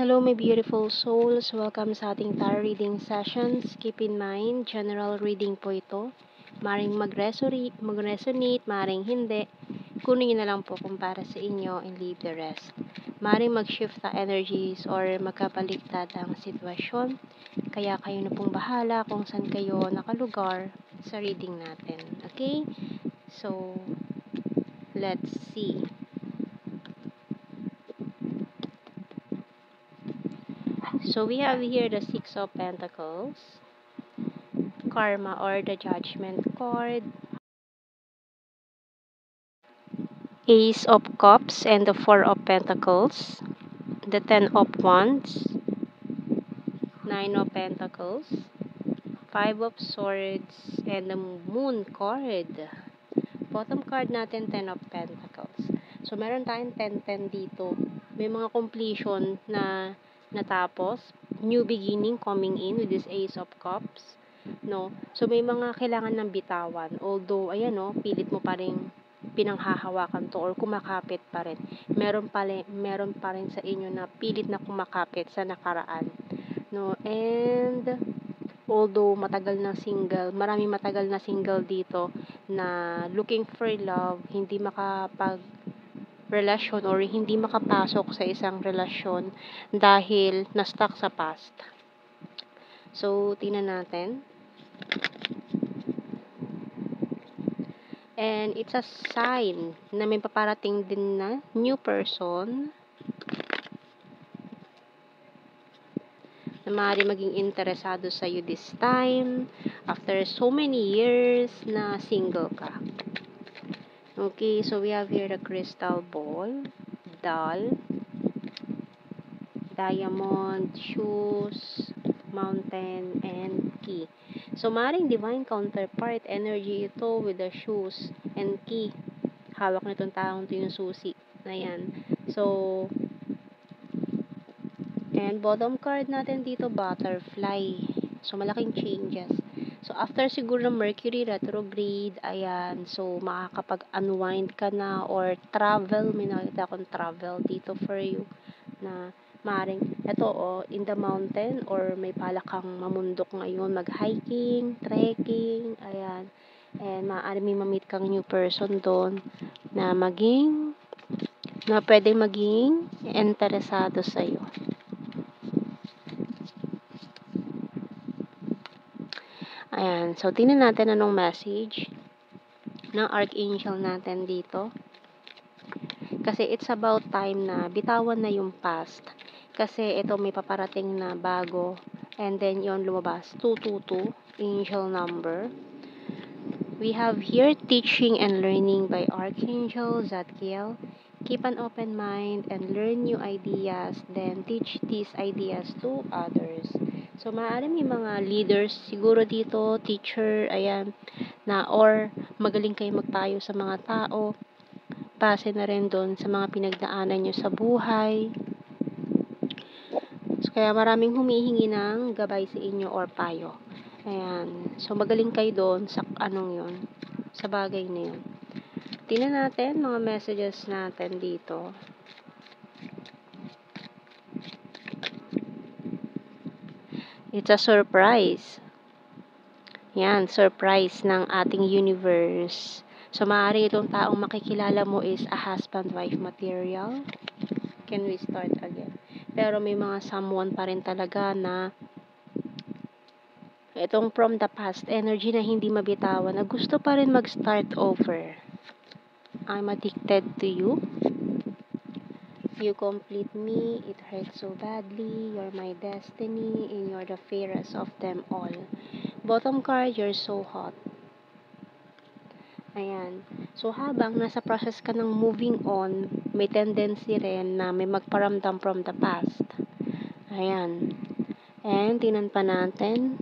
Hello my beautiful souls, welcome sa ating tarot reading sessions. Keep in mind, general reading po ito. Maring mag-resonate, maring hindi. Kunin nyo na lang po kung para sa inyo and leave the rest. Maring mag-shift na energies or magkabaliktad ang sitwasyon. Kaya kayo na pong bahala kung saan kayo nakalugar sa reading natin. Okay? So, let's see. So we have here the Six of Pentacles, Karma or the Judgment card, Ace of Cups and the Four of Pentacles, the Ten of Wands, Nine of Pentacles, Five of Swords, and the Moon card. Bottom card natin, Ten of Pentacles. So meron tayong 10-10 dito. May mga completion na natapos, new beginning coming in with this Ace of Cups, no? So may mga kailangan ng bitawan, although ayan, no, pilit mo pa rin pinanghahawakan to or kumakapit pa rin. Meron pa rin sa inyo na pilit na kumakapit sa nakaraan, no? And although maraming matagal na single dito na looking for love, hindi relasyon or hindi makapasok sa isang relasyon dahil na-stuck sa past. So, tingnan natin. And it's a sign na may paparating din na new person na maaari maging interesado sa you this time after so many years na single ka. Okay, so we have here the crystal ball, doll, diamond, shoes, mountain, and key. So, maaaring divine counterpart energy ito with the shoes and key. Hawak nitong taong ito yung susi. Ayan. So, and bottom card natin dito, butterfly. So, malaking changes. So, after siguro ng Mercury retrograde, ayan, so, makakapag-unwind ka na or travel, may nakita akong travel dito for you na maaaring, eto in the mountain or may balak kang mamundok ngayon, mag-hiking, trekking, ayan, and maaaring may mamit kang new person doon na pwedeng maging interesado sa'yo. Ayan, so tingnan natin anong message ng Archangel natin dito. Kasi it's about time na bitawan na yung past. Kasi ito may paparating na bago. And then yon lumabas, 222, angel number. We have here teaching and learning by Archangel Zadkiel. Keep an open mind and learn new ideas. Then teach these ideas to others. So, maaari may mga leaders siguro dito, teacher, ayan, na or magaling kayo magpayo sa mga tao. Base na rin doon sa mga pinagdaanan nyo sa buhay. So, kaya maraming humihingi ng gabay sa inyo or payo. Ayan. So, magaling kayo doon sa yun, sa bagay na yun. Tingnan natin mga messages natin dito. It's a surprise. Yan, surprise ng ating universe. So, maaari itong taong makikilala mo is a husband-wife material. Can we start again? Pero may mga someone pa rin talaga na itong from the past energy na hindi mabitawan, na gusto pa rin mag-start over. I'm addicted to you. You complete me, it hurts so badly, you're my destiny, and you're the fairest of them all. Bottom card, you're so hot. Ayan. So, habang nasa process ka ng moving on, may tendency rin na may magparamdam from the past. Ayan. And, tingnan pa natin.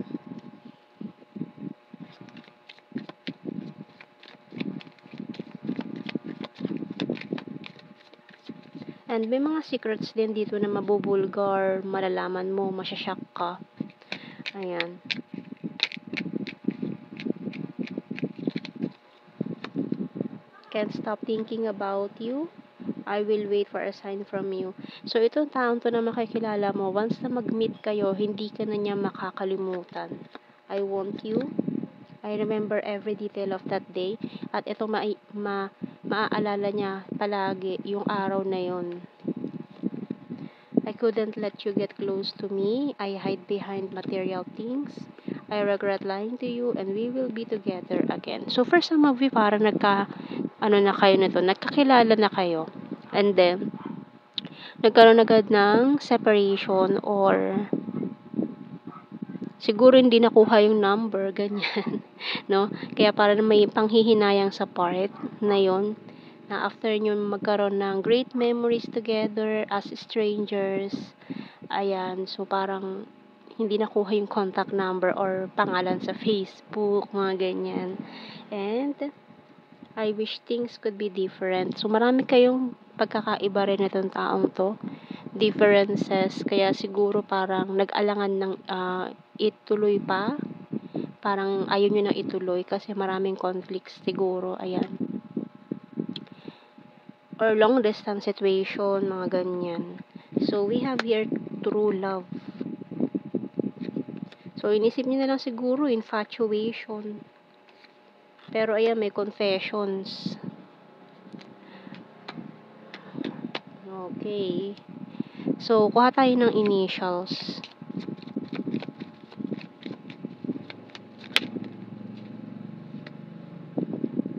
And may mga secrets din dito na mabubulgar, malalaman mo, masyashock ka. Ayan. Can't stop thinking about you. I will wait for a sign from you. So, itong taong to na makikilala mo, once na mag-meet kayo, hindi ka na niya makakalimutan. I want you. I remember every detail of that day. At ito maaalala niya palagi yung araw na yon. I couldn't let you get close to me. I hide behind material things. I regret lying to you and we will be together again. So, first sa movie, parang na kayo nito, nagkakilala na kayo. And then, nagkaroon agad ng separation or siguro hindi nakuha yung number, ganyan, no? Kaya parang may panghihinayang sa part na yon na after nyo magkaroon ng great memories together as strangers, ayan, so parang hindi nakuha yung contact number or pangalan sa Facebook, mga ganyan. And I wish things could be different. So, marami kayong pagkakaiba rin itong taong to. Differences. Kaya siguro parang nag-alangan ng ituloy pa. Parang ayaw nyo nang ituloy kasi maraming conflicts siguro. Ayan. Or long distance situation, mga ganyan. So, we have here true love. So, inisip nyo na lang siguro infatuation. Pero ayan, may confessions. Okay. So, kuha tayo ng initials.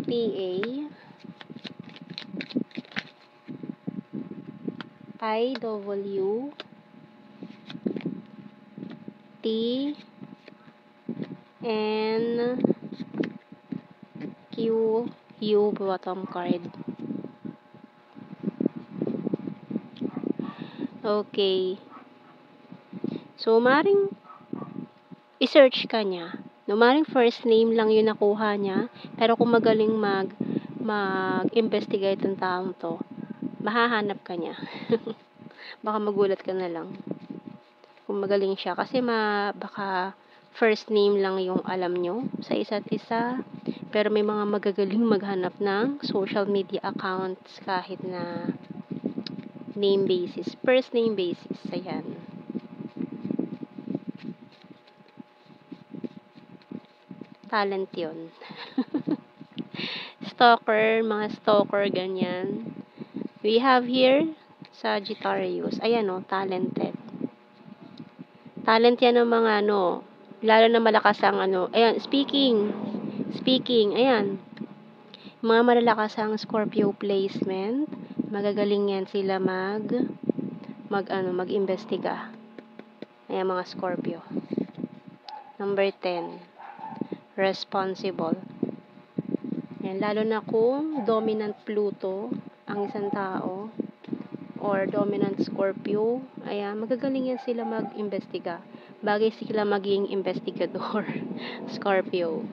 PA, IW, T, N, Q, U, bottom card. Okay. So, maring i-search ka niya. No, maring first name lang yung nakuha niya, pero kung magaling mag-investigate ng taong to, mahahanap ka niya. Baka magulat ka na lang kung magaling siya. Kasi baka first name lang yung alam nyo sa isa't isa, pero may mga magagaling maghanap ng social media accounts kahit na name basis, first name basis. Ayan. Talent yun. Stalker, mga stalker, ganyan. We have here Sagittarius. Ayan o, talented. Talent yan ng mga lalo na malakas ang ayan, speaking, ayan. Mga malalakas ang Scorpio placement, magagaling yan sila mag-imbestiga. Ayan, mga Scorpio. Number 10, responsible. Ayan, lalo na kung dominant Pluto ang isang tao or dominant Scorpio, ayan, magagaling yan sila mag-imbestiga. Bagay sila maging investigador. Scorpio.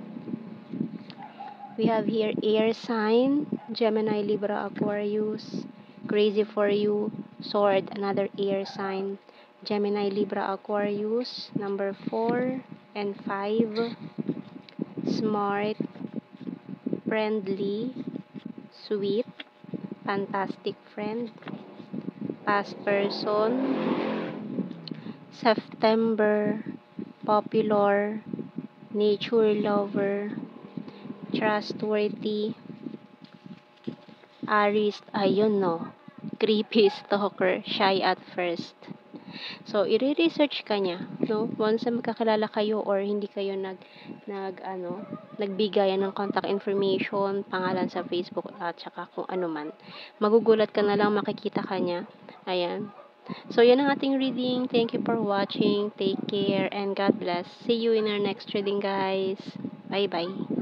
We have here air sign, Gemini, Libra, Aquarius, crazy for you, sword, another air sign, Gemini, Libra, Aquarius, number 4 and 5, smart, friendly, sweet, fantastic friend, past person, September, popular, nature lover, trustworthy, Aries, ayun creepy stalker, shy at first. So, i-research ka niya, once na magkakilala kayo or hindi kayo nagbigayan ng contact information, pangalan sa Facebook at saka kung ano man. Magugulat ka na lang makikita ka niya. Ayan. So, yan ang ating reading. Thank you for watching. Take care and God bless. See you in our next reading, guys. Bye-bye.